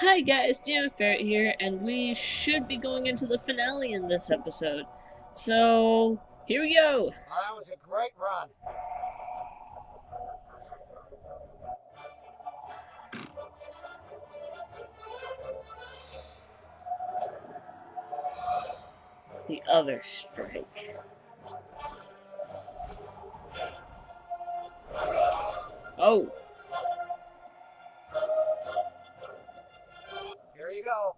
Hi guys, Dan Ferret here, and we should be going into the finale in this episode. So, here we go! That was a great run. The other strike. Oh! Here you go.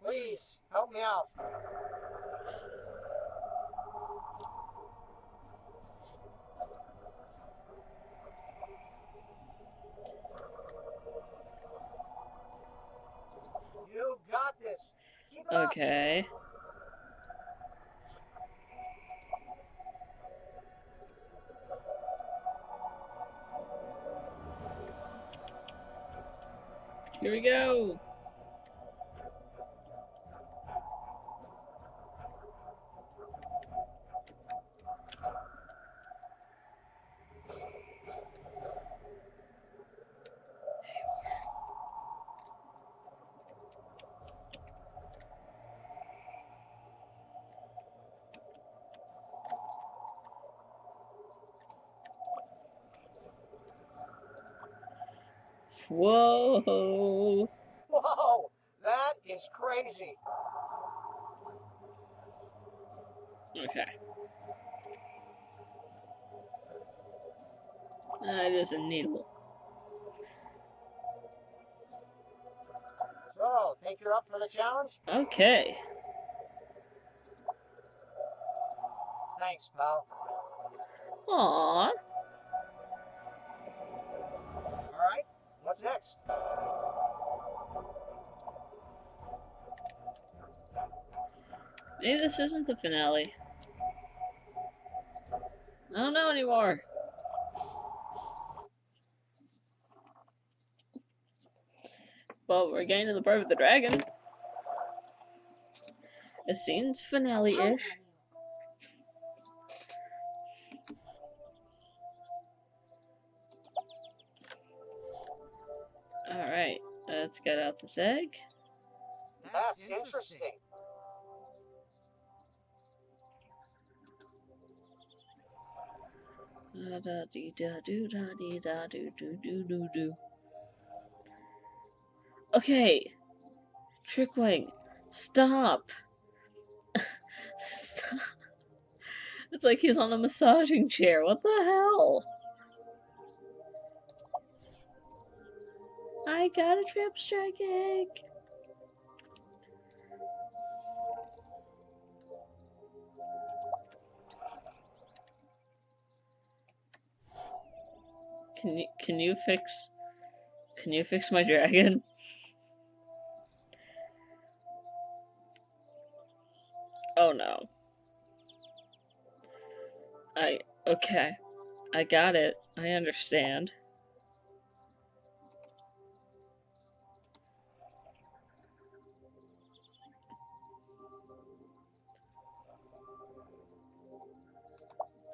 Please, help me out. You got this. Keep it up. Okay. Here we go! Whoa! Whoa, that is crazy. Okay. That is a needle. So, think you're up for the challenge? Okay. Thanks, pal. Aww. Alright, what's next? Maybe this isn't the finale. I don't know anymore. Well, we're getting to the part of the dragon. It seems finale-ish. Alright, let's get out this egg. That's interesting. Da da dee da do da dee da do do do do do. Okay, Trickwing, stop. Stop. It's like he's on a massaging chair. What the hell? I got a Triple Stryke egg. Can you fix my dragon? Oh no. Okay. I got it. I understand.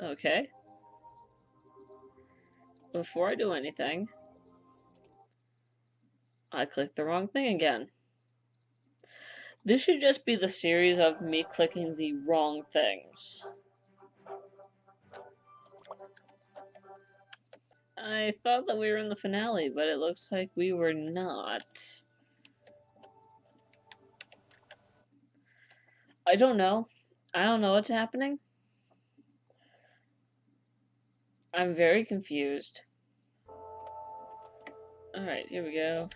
Okay. Before I do anything, I clicked the wrong thing again. This should just be the series of me clicking the wrong things. I thought that we were in the finale, but it looks like we were not. I don't know. I don't know what's happening. I'm very confused. Alright, here we go.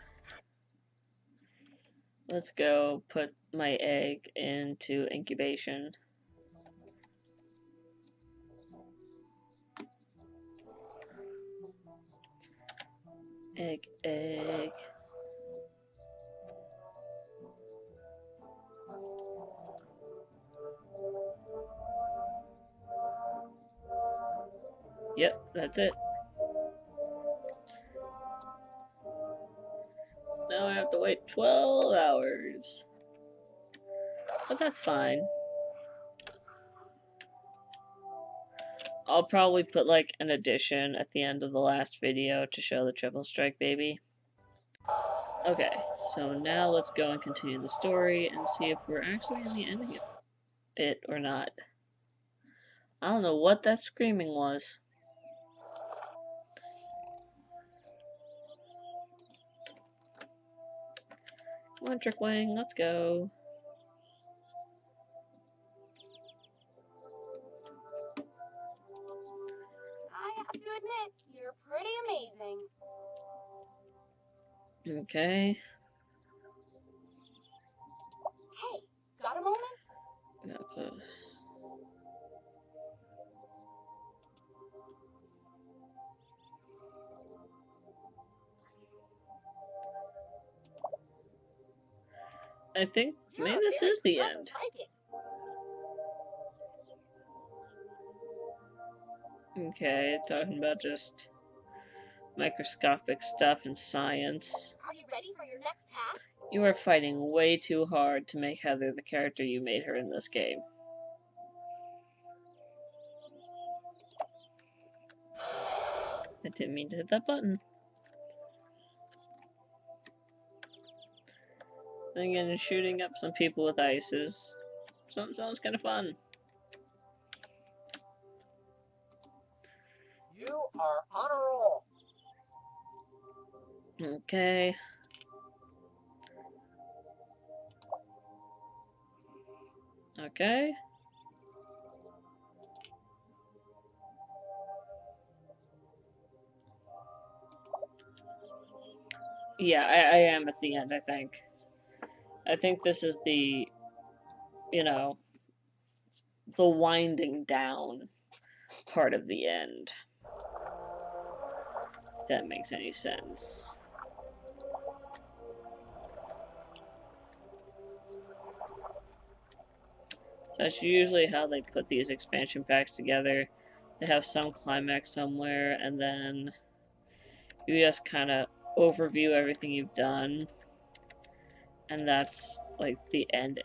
Let's go put my egg into incubation. Egg, egg. Yep, that's it. Now I have to wait 12 hours. But that's fine. I'll probably put like an addition at the end of the last video to show the Triple Stryke baby. Okay, so now let's go and continue the story and see if we're actually in the ending of it or not. I don't know what that screaming was. Come on, Trickwing, let's go. I have to admit, you're pretty amazing. Okay. Hey, got a moment? Got close. I think maybe this is the end. Okay, talking about just microscopic stuff in science. Are you ready for your next task? You are fighting way too hard to make Heather the character you made her in this game. I didn't mean to hit that button. Then again, shooting up some people with ice is sounds kind of fun. You are on a roll. Okay. Okay. Yeah, I am at the end, I think. I think this is the, you know, the winding down part of the end. If that makes any sense. So that's usually how they put these expansion packs together. They have some climax somewhere, and then you just kind of overview everything you've done. And that's like the end.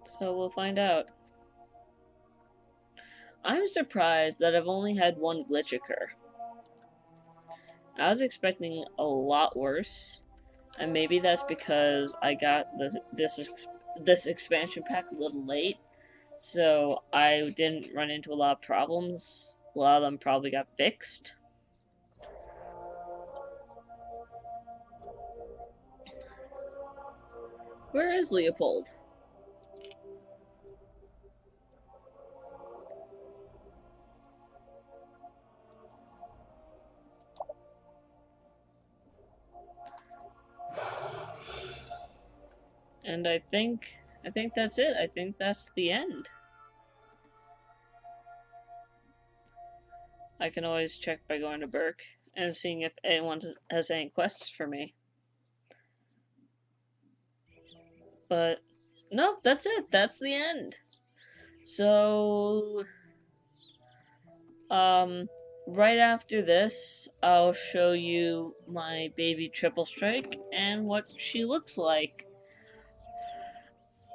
So we'll find out. I'm surprised that I've only had one glitch occur. I was expecting a lot worse, and maybe that's because I got this expansion pack a little late, so I didn't run into a lot of problems. A lot of them probably got fixed. Where is Leopold? And I think that's it. I think that's the end. I can always check by going to Burke and seeing if anyone has any quests for me. But no, that's it. That's the end. So right after this, I'll show you my baby Triple Stryke and what she looks like.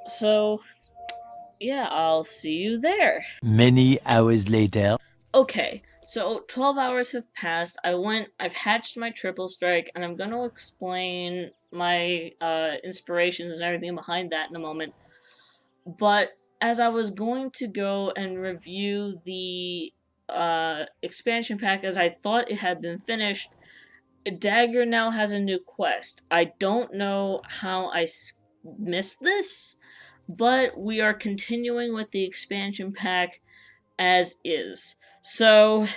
So yeah, I'll see you there. Many hours later. Okay, so 12 hours have passed. I've hatched my Triple Stryke, and I'm gonna explain my inspirations and everything behind that in a moment. But as I was going to go and review the expansion pack as I thought it had been finished, Dagger now has a new quest. I don't know how I missed this, but we are continuing with the expansion pack as is. So,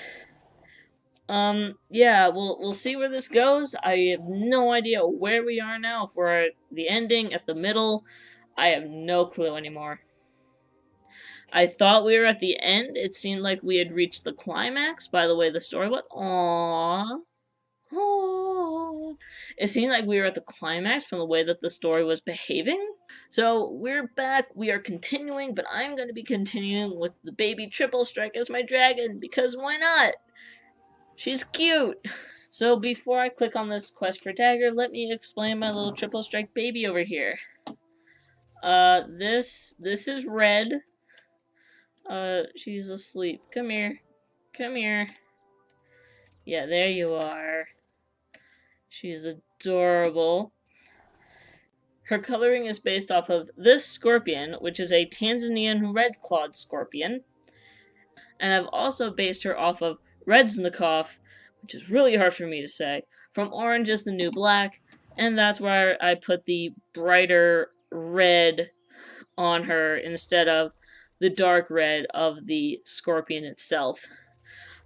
yeah, we'll see where this goes. I have no idea where we are now. If we're at the ending, at the middle, I have no clue anymore. I thought we were at the end. It seemed like we had reached the climax by the way the story went. Aww. Aww. It seemed like we were at the climax from the way that the story was behaving. So we're back, we are continuing, but I'm going to be continuing with the baby Triple Stryke as my dragon, because why not? She's cute. So before I click on this quest for dagger, let me explain my little Triple Stryke baby over here. This is Red. She's asleep. Come here. Come here. Yeah, there you are. She's adorable. Her coloring is based off of this scorpion, which is a Tanzanian red-clawed scorpion. And I've also based her off of Redsnikoff, which is really hard for me to say, from Orange is the New Black, and that's where I put the brighter red on her instead of the dark red of the scorpion itself.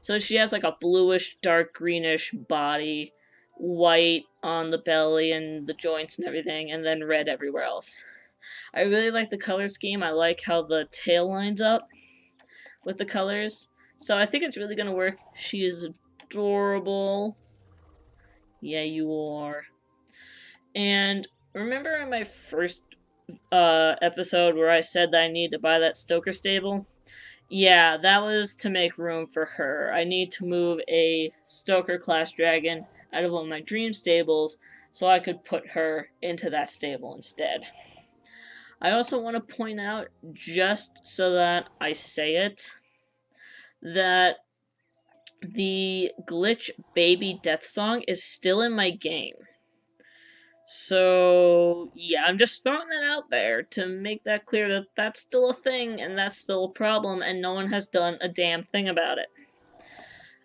So she has like a bluish, dark greenish body, white on the belly and the joints and everything, and then red everywhere else. I really like the color scheme. I like how the tail lines up with the colors. So I think it's really gonna work. She is adorable. Yeah, you are. And remember in my first episode where I said that I need to buy that Stoker stable? Yeah, that was to make room for her. I need to move a Stoker class dragon out of one of my dream stables so I could put her into that stable instead. I also want to point out, just so that I say it, that the glitch baby death song is still in my game. So, yeah, I'm just throwing that out there to make that clear that that's still a thing and that's still a problem and no one has done a damn thing about it.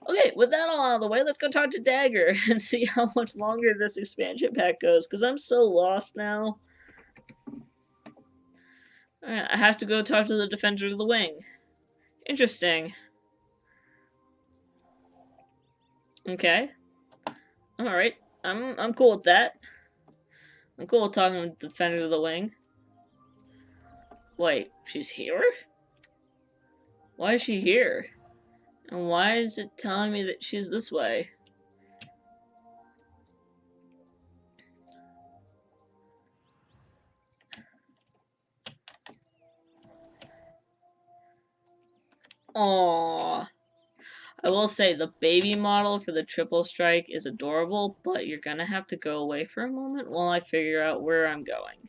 Okay, with that all out of the way, let's go talk to Dagger and see how much longer this expansion pack goes, because I'm so lost now. Alright, I have to go talk to the Defender of the Wing. Interesting. Okay. Alright, I'm cool with that. I'm cool with talking with the Defender of the Wing. Wait, she's here? Why is she here? And why is it telling me that she's this way? Aww. I will say, the baby model for the Triple Stryke is adorable, but you're gonna have to go away for a moment while I figure out where I'm going.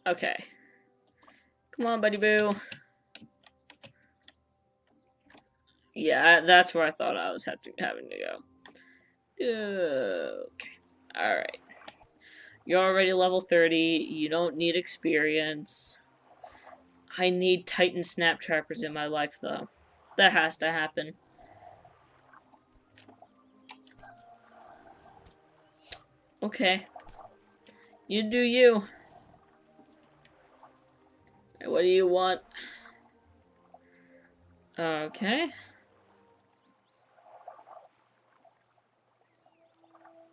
Okay. Come on, buddy boo. Yeah, that's where I thought I was having to go. Okay. Alright. You're already level 30. You don't need experience. I need Titan Snap Trappers in my life, though. That has to happen. Okay. You do you. What do you want? Okay.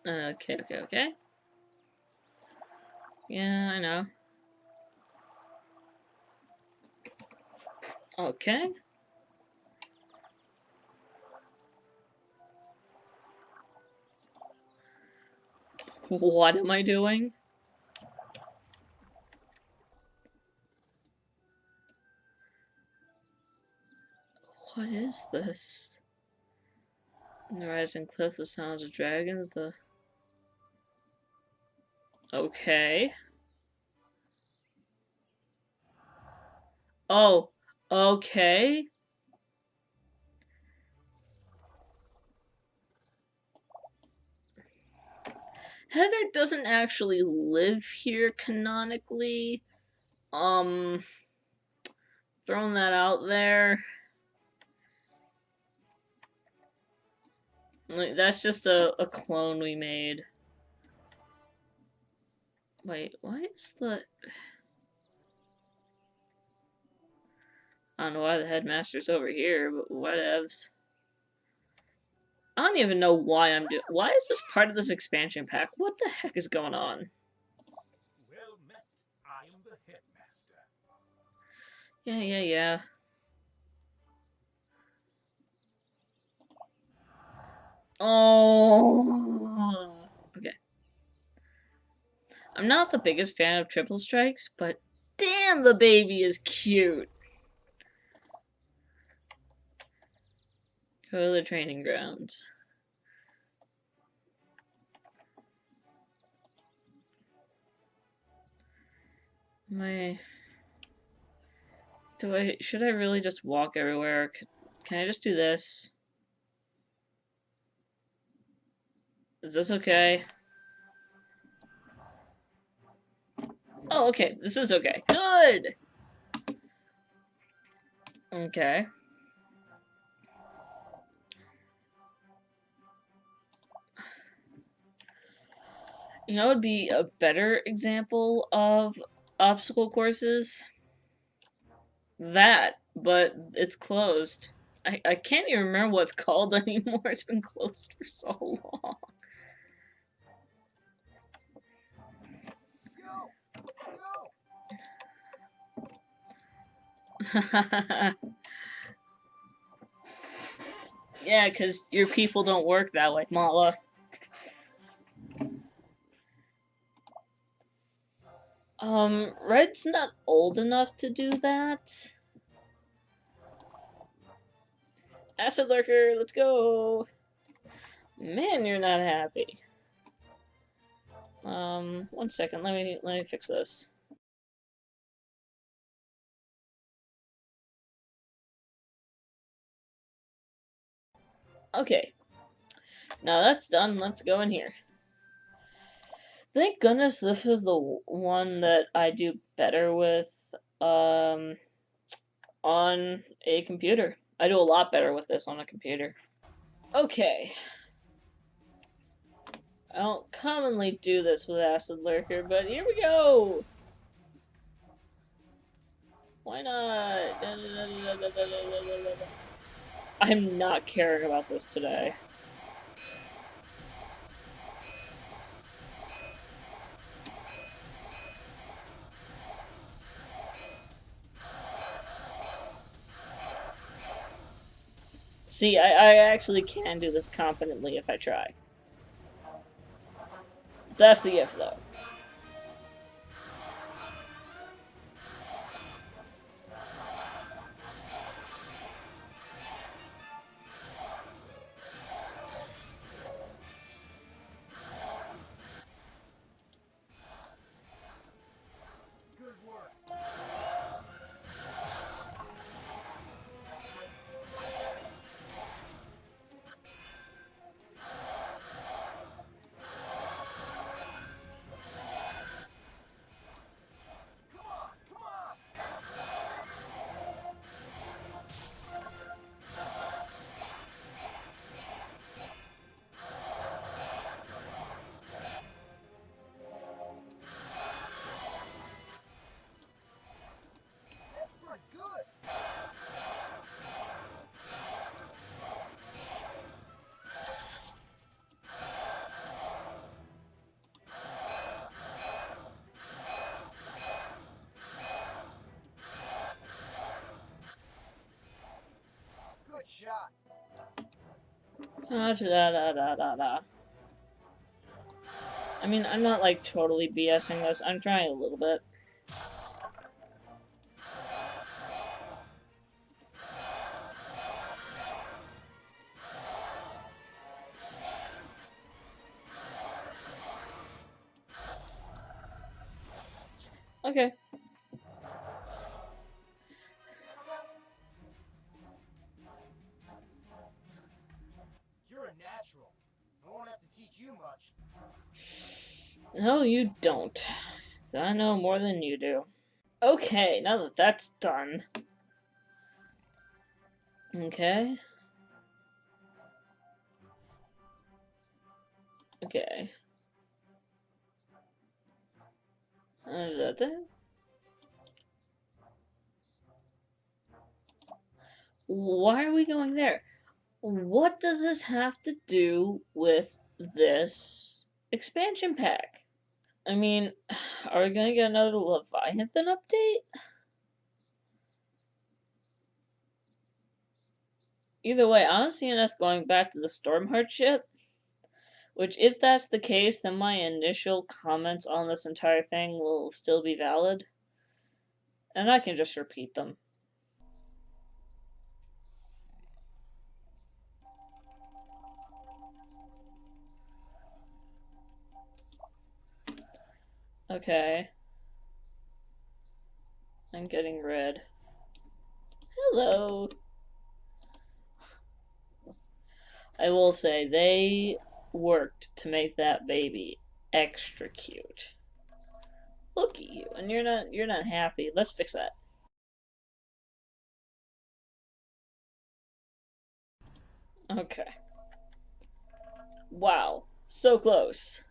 Okay. Yeah, I know. Okay. What am I doing? What is this? In the rising cliffs, the sounds of dragons, the... Okay. Oh, okay. Heather doesn't actually live here canonically. Throwing that out there. Like, that's just a clone we made. Wait, why is the... I don't know why the headmaster's over here, but whatevs. I don't even know why I'm doing... Why is this part of this expansion pack? What the heck is going on? Well met. I am the headmaster. Yeah. Oh. Okay. I'm not the biggest fan of Triple Strikes, but damn, the baby is cute. Go to the training grounds. Should I really just walk everywhere? Can I just do this? Is this okay? Oh, okay. This is okay. Good! Okay. You know what would be a better example of obstacle courses? That, but it's closed. I can't even remember what it's called anymore. It's been closed for so long. Yeah, because your people don't work that way, Mala. Red's not old enough to do that. Acid Lurker, let's go! Man, you're not happy. 1 second, let me fix this. Okay. Now that's done, let's go in here. Thank goodness this is the one that I do better with, on a computer. I do a lot better with this on a computer. Okay. I don't commonly do this with Acid Lurker, but here we go! Why not? I'm not caring about this today. See, I actually can do this competently if I try. That's the if, though. Da. I mean, I'm not, like, totally BSing this. I'm trying a little bit. Okay. You're a natural. I won't have to teach you much. No, you don't. 'Cause I know more than you do. Okay, now that that's done. Okay. Okay. Is that it? Why are we going there? What does this have to do with this expansion pack? I mean, are we gonna get another Leviathan update? Either way, I'm seeing us going back to the Stormheart ship. Which, if that's the case, then my initial comments on this entire thing will still be valid. And I can just repeat them. Okay. I'm getting red. Hello. I will say, they worked to make that baby extra cute. Look at you, and you're not happy. Let's fix that. Okay. Wow. So close.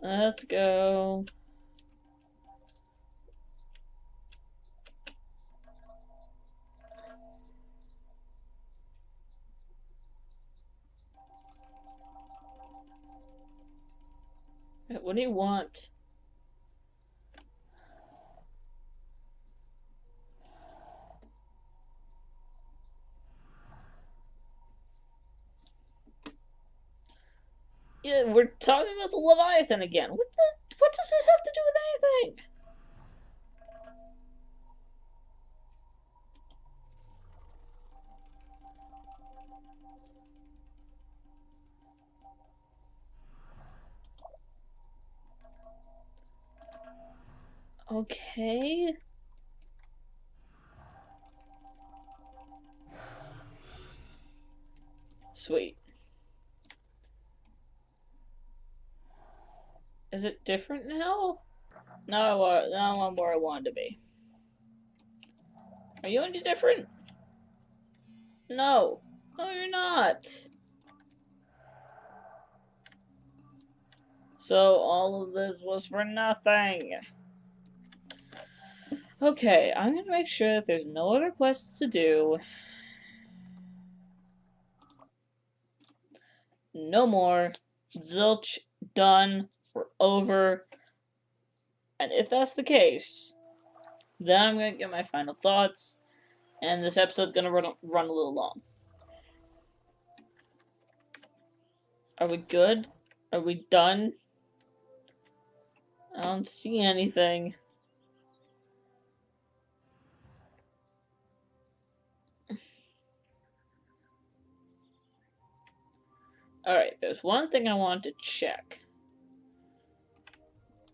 Let's go. What do you want? Yeah, we're talking about the Leviathan again. What does this have to do with anything? Okay. Sweet. Is it different now? Now I'm where I wanted to be. Are you any different? No. No, you're not. So all of this was for nothing. Okay, I'm gonna make sure that there's no other quests to do. No more. Zilch. Done. We're over. And if that's the case, then I'm gonna get my final thoughts, and this episode's gonna run a little long. Are we good? Are we done? I don't see anything. Alright, there's one thing I want to check.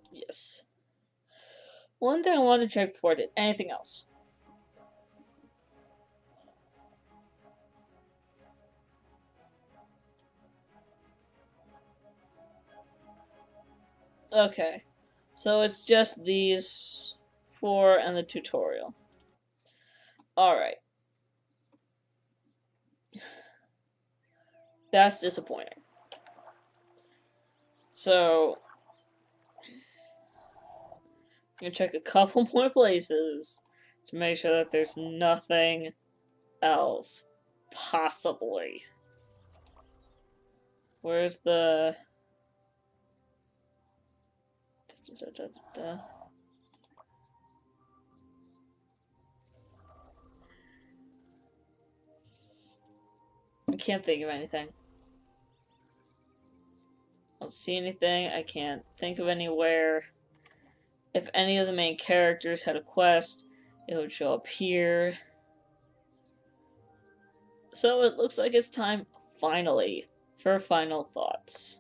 Yes. One thing I want to check before I did anything else. Okay. So it's just these four and the tutorial. Alright. That's disappointing. So I'm gonna check a couple more places to make sure that there's nothing else. Possibly. Where's the... I can't think of anything. I don't see anything. I can't think of anywhere. If any of the main characters had a quest, it would show up here. So it looks like it's time, finally, for final thoughts.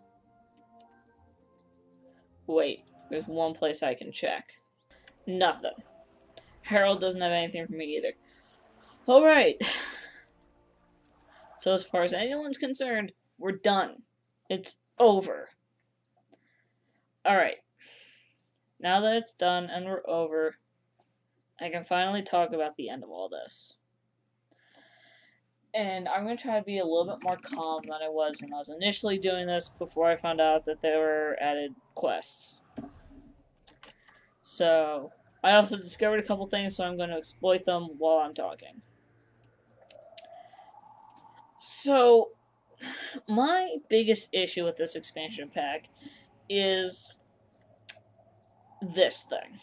Wait, there's one place I can check. Nothing. Harold doesn't have anything for me either. Alright. So as far as anyone's concerned, we're done. It's over. Alright. Now that it's done and we're over, I can finally talk about the end of all this. And I'm going to try to be a little bit more calm than I was when I was initially doing this before I found out that there were added quests. So, I also discovered a couple things, so I'm going to exploit them while I'm talking. So, my biggest issue with this expansion pack is this thing.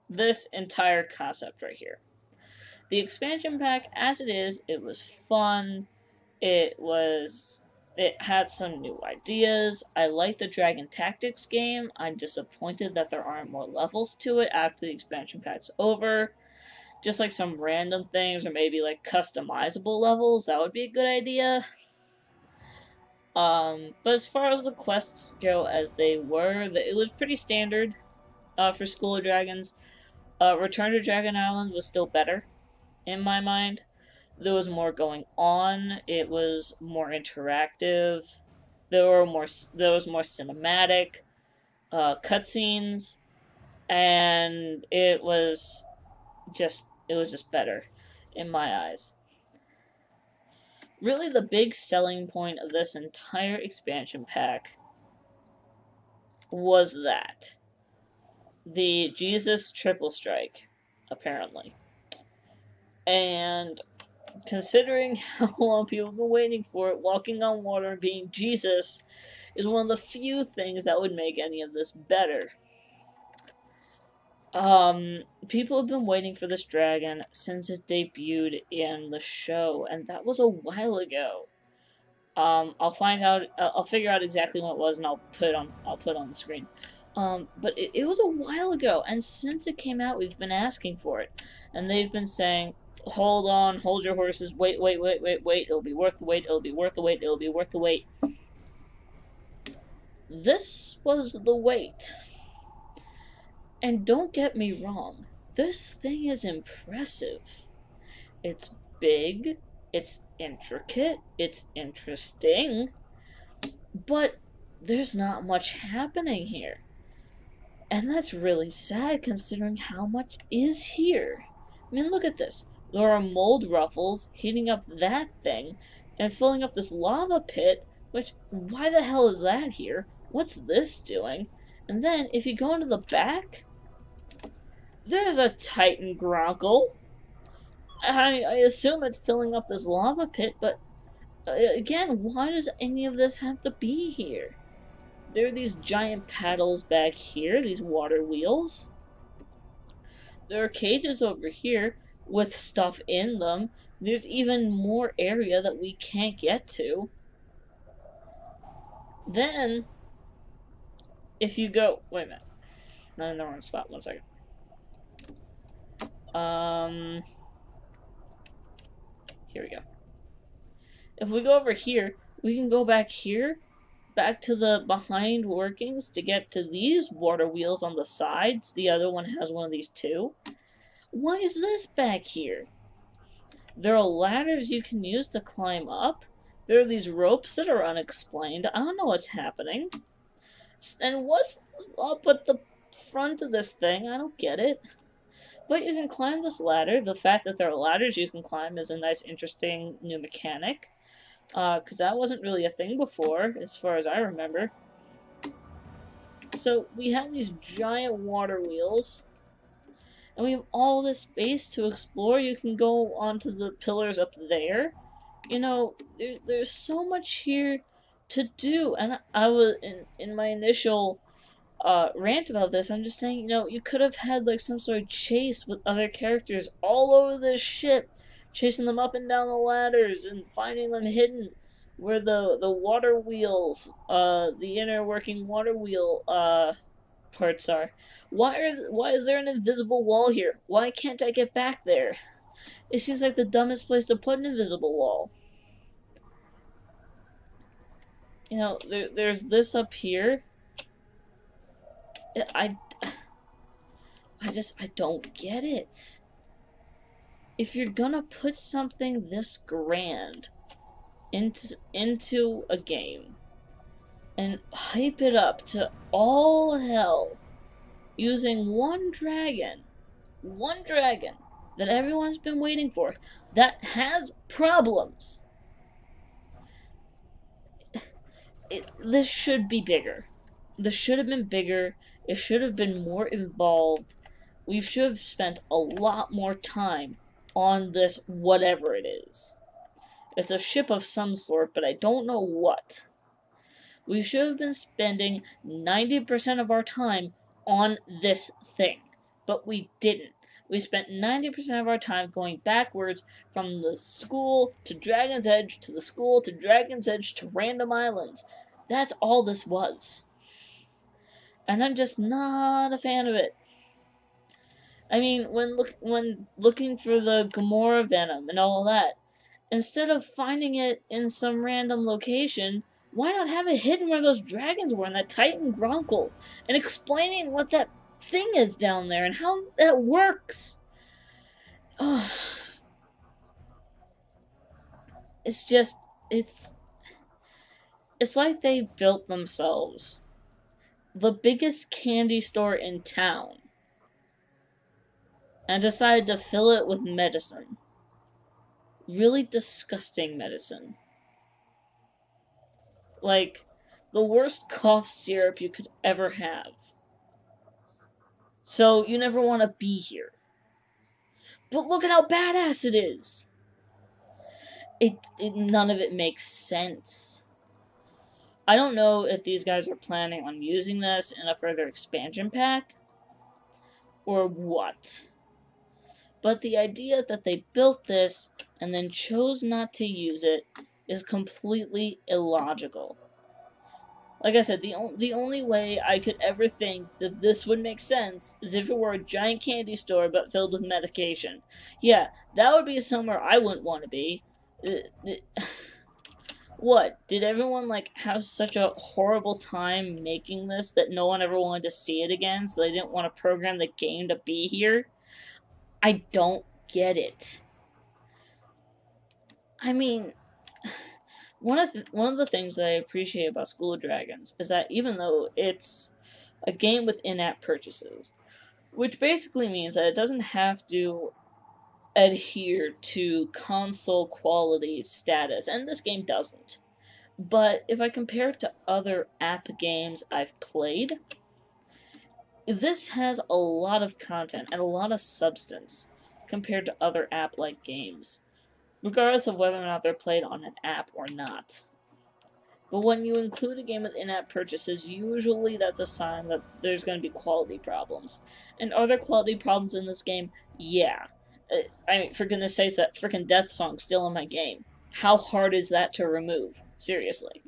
This entire concept right here. The expansion pack, as it is, it was fun. It had some new ideas. I like the Dragon Tactics game. I'm disappointed that there aren't more levels to it after the expansion pack's over. Just like some random things, or maybe like customizable levels. That would be a good idea. But as far as the quests go, as they were, it was pretty standard for School of Dragons. Return to Dragon Island was still better, in my mind. There was more going on. It was more interactive. There was more cinematic cutscenes, and it was just better in my eyes. Really, the big selling point of this entire expansion pack was that the Jesus Triple Stryke, apparently. And considering how long people have been waiting for it, walking on water and being Jesus is one of the few things that would make any of this better. People have been waiting for this dragon since it debuted in the show, and that was a while ago. I'll figure out exactly when it was, and I'll put it on the screen. But it was a while ago, and since it came out, we've been asking for it, and they've been saying, hold on, hold your horses, wait, it'll be worth the wait, it'll be worth the wait, it'll be worth the wait. This was the wait. And don't get me wrong, this thing is impressive. It's big, it's intricate, it's interesting, but there's not much happening here. And that's really sad considering how much is here. I mean, look at this. There are mold ruffles heating up that thing and filling up this lava pit, which, why the hell is that here? What's this doing? And then, if you go into the back, there's a Titan Gronkle. I assume it's filling up this lava pit, but again, why does any of this have to be here? There are these giant paddles back here, these water wheels. There are cages over here with stuff in them. There's even more area that we can't get to. Then, if you go... Wait a minute. I'm in the wrong spot. 1 second. Here we go. If we go over here, we can go back here, back to the behind workings to get to these water wheels on the sides. The other one has one of these too. Why is this back here? There are ladders you can use to climb up. There are these ropes that are unexplained. I don't know what's happening. And what's up at the front of this thing? I don't get it. But you can climb this ladder. The fact that there are ladders you can climb is a nice, interesting new mechanic. Because that wasn't really a thing before, as far as I remember. So, we have these giant water wheels. And we have all this space to explore. You can go onto the pillars up there. You know, there's so much here to do. And I was, in my initial rant about this, I'm just saying, you know, you could have had like some sort of chase with other characters all over this ship, chasing them up and down the ladders and finding them hidden where the water wheels, the inner working water wheel parts are. Why is there an invisible wall here? Why can't I get back there? It seems like the dumbest place to put an invisible wall. You know, there's this up here. I don't get it. If you're gonna put something this grand into a game and hype it up to all hell using one dragon that everyone's been waiting for, that has problems, this should be bigger. This should have been bigger. It should have been more involved. We should have spent a lot more time on this, whatever it is. It's a ship of some sort, but I don't know what. We should have been spending 90% of our time on this thing, but we didn't. We spent 90% of our time going backwards from the school to Dragon's Edge to the school to Dragon's Edge to random islands. That's all this was. And I'm just not a fan of it. I mean, when looking for the Gamora venom and all that, instead of finding it in some random location, Why not have it hidden where those dragons were in that Titan Grunkle, and explaining what that thing is down there and how that works? It's just, it's like they built themselves the biggest candy store in town and decided to fill it with medicine. Really disgusting medicine. Like, the worst cough syrup you could ever have. So, you never want to be here. But look at how badass it is! None of it makes sense. I don't know if these guys are planning on using this in a further expansion pack, or what. But the idea that they built this and then chose not to use it is completely illogical. Like I said, the only way I could ever think that this would make sense is if it were a giant candy store but filled with medication. Yeah, that would be somewhere I wouldn't want to be. What? Did everyone, like, have such a horrible time making this that no one ever wanted to see it again, so they didn't want to program the game to be here? I don't get it. I mean, one of the things that I appreciate about School of Dragons is that even though it's a game with in-app purchases, which basically means that it doesn't have to adhere to console quality status, and this game doesn't. But if I compare it to other app games I've played, this has a lot of content and a lot of substance compared to other app-like games, regardless of whether or not they're played on an app or not. But when you include a game with in-app purchases, usually that's a sign that there's going to be quality problems. And are there quality problems in this game? Yeah. I mean, for goodness sakes, that freaking death song's still in my game. How hard is that to remove? Seriously.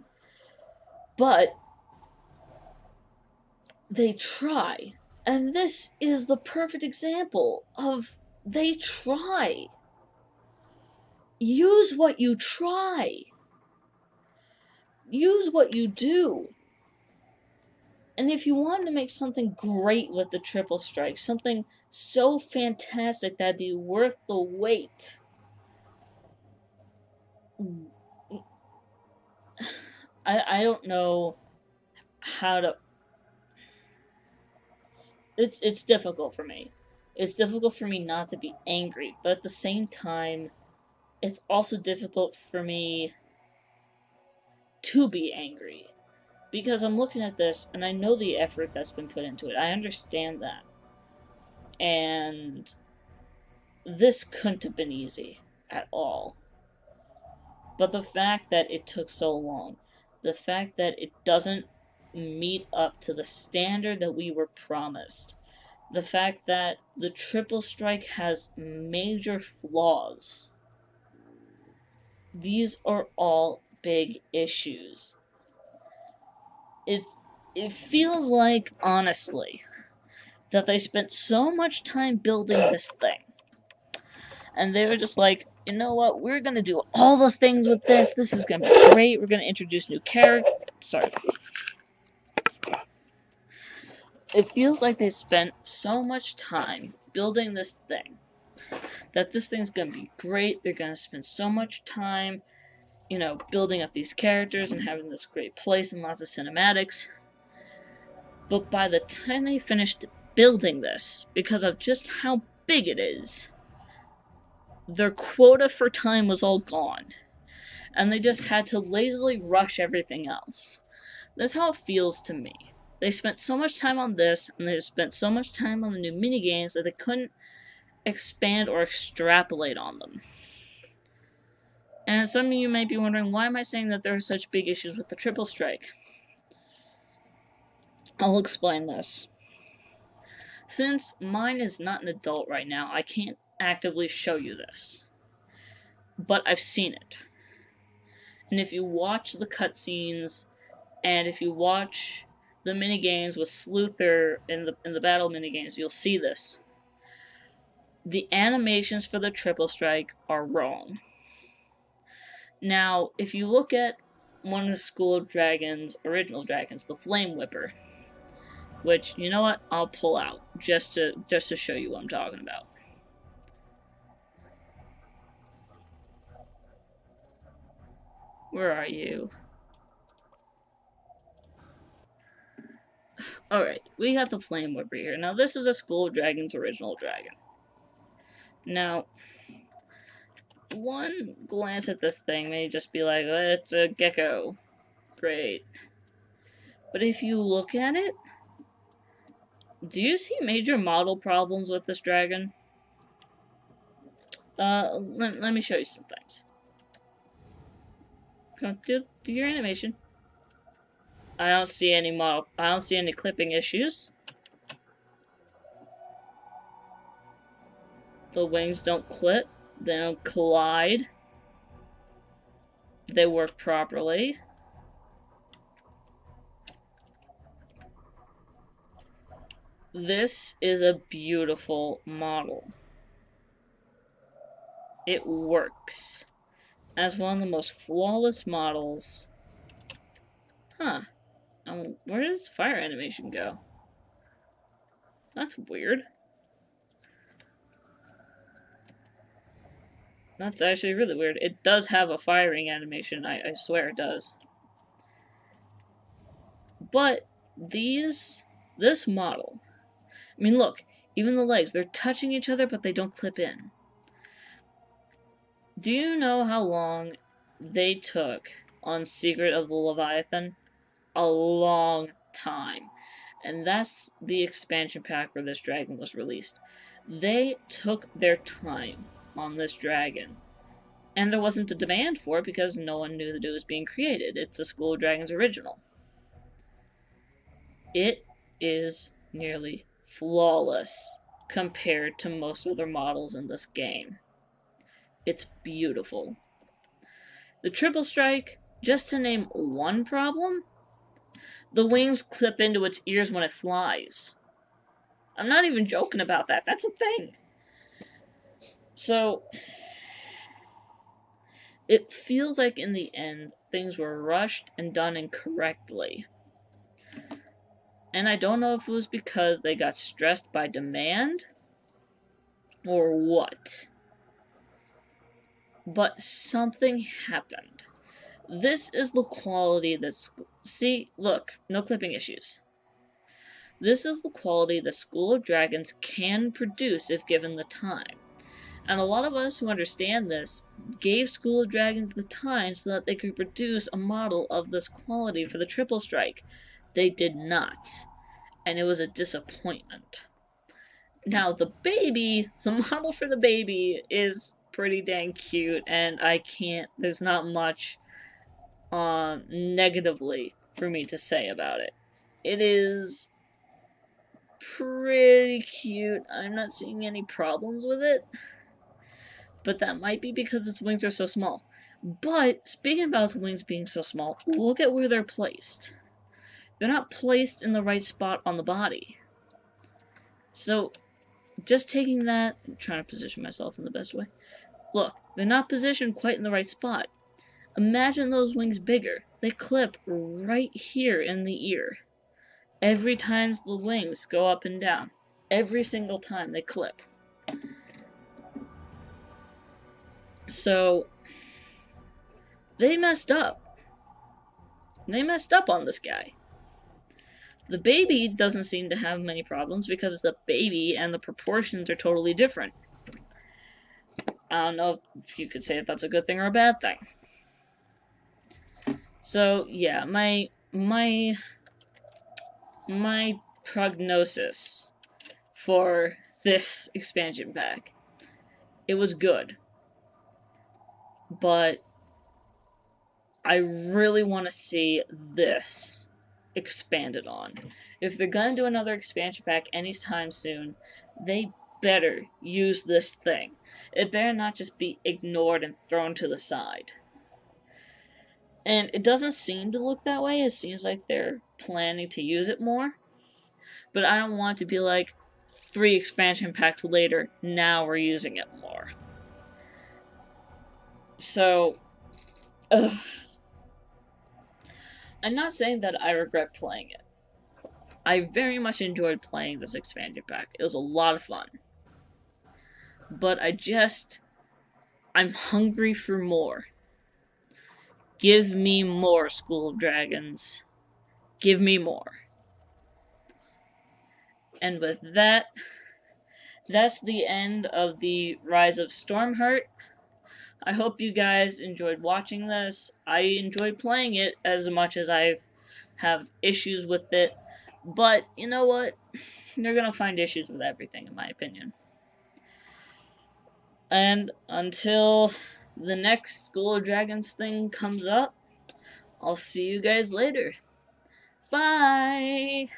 But they try. And this is the perfect example of they try. Use what you try. Use what you do. And if you wanted to make something great with the Triple Stryke, something so fantastic that'd be worth the wait, I don't know how to... It's difficult for me. It's difficult for me not to be angry, but at the same time, it's also difficult for me to be angry. Because I'm looking at this, and I know the effort that's been put into it. I understand that. And this couldn't have been easy at all. But the fact that it took so long, the fact that it doesn't meet up to the standard that we were promised, the fact that the Triple Stryke has major flaws, these are all big issues. It feels like, honestly, that they spent so much time building this thing, and they were just like, you know what, we're gonna do all the things with this, this is gonna be great, we're gonna introduce new characters. Sorry. It feels like they spent so much time building this thing, that this thing's gonna be great, they're gonna spend so much time, you know, building up these characters and having this great place and lots of cinematics. But by the time they finished building this, because of just how big it is, their quota for time was all gone. And they just had to lazily rush everything else. That's how it feels to me. They spent so much time on this, and they spent so much time on the new minigames that they couldn't expand or extrapolate on them. And some of you might be wondering, why am I saying that there are such big issues with the Triple Stryke? I'll explain this. Since mine is not an adult right now, I can't actively show you this. But I've seen it. And if you watch the cutscenes, and if you watch the minigames with Sleuther in the battle minigames, you'll see this. The animations for the Triple Stryke are wrong. Now, if you look at one of the School of Dragons original dragons, the Flame Whipper. Which, you know what? I'll pull out just to show you what I'm talking about. Where are you? Alright, we got the Flame Whipper here. Now, this is a School of Dragons original dragon. Now, one glance at this thing may just be like, oh, it's a gecko. Great. But if you look at it, do you see major model problems with this dragon? Let me show you some things. Come do your animation. I don't see any clipping issues. The wings don't clip. They don't collide. They work properly. This is a beautiful model. It works as one of the most flawless models. Huh. Where does fire animation go? That's weird. That's actually really weird. It does have a firing animation, I swear it does. But this model, I mean look, even the legs, they're touching each other but they don't clip in. Do you know how long they took on Secret of the Leviathan? A long time. And that's the expansion pack where this dragon was released. They took their time on this dragon. And there wasn't a demand for it because no one knew that it was being created. It's a School of Dragons original. It is nearly flawless compared to most other models in this game. It's beautiful. The Triple Stryke, just to name one problem, the wings clip into its ears when it flies. I'm not even joking about that. That's a thing. So, it feels like in the end, things were rushed and done incorrectly. And I don't know if it was because they got stressed by demand or what. But something happened. This is the quality that's... See, look, no clipping issues. This is the quality the School of Dragons can produce if given the time. And a lot of us who understand this gave School of Dragons the time so that they could produce a model of this quality for the Triple Stryke. They did not. And it was a disappointment. Now, the model for the baby is pretty dang cute, and there's not much negatively for me to say about it. It is pretty cute. I'm not seeing any problems with it. But that might be because its wings are so small. But, speaking about its wings being so small, look at where they're placed. They're not placed in the right spot on the body. So, just taking that... I'm trying to position myself in the best way. Look, they're not positioned quite in the right spot. Imagine those wings bigger. They clip right here in the ear. Every time the wings go up and down. Every single time they clip. So, they messed up. They messed up on this guy. The baby doesn't seem to have many problems because the baby and the proportions are totally different. I don't know if you could say if that's a good thing or a bad thing. So, yeah, my prognosis for this expansion pack, it was good. But I really want to see this expanded on. If they're gonna do another expansion pack anytime soon, they better use this thing. It better not just be ignored and thrown to the side. And it doesn't seem to look that way. It seems like they're planning to use it more. But I don't want it to be like 3 expansion packs later, now we're using it more. So, I'm not saying that I regret playing it. I very much enjoyed playing this expansion pack. It was a lot of fun. But I'm hungry for more. Give me more, School of Dragons. Give me more. And with that, that's the end of the Rise of Stormheart. I hope you guys enjoyed watching this. I enjoyed playing it as much as I have issues with it. But, you know what? You're gonna find issues with everything, in my opinion. And until the next School of Dragons thing comes up, I'll see you guys later. Bye!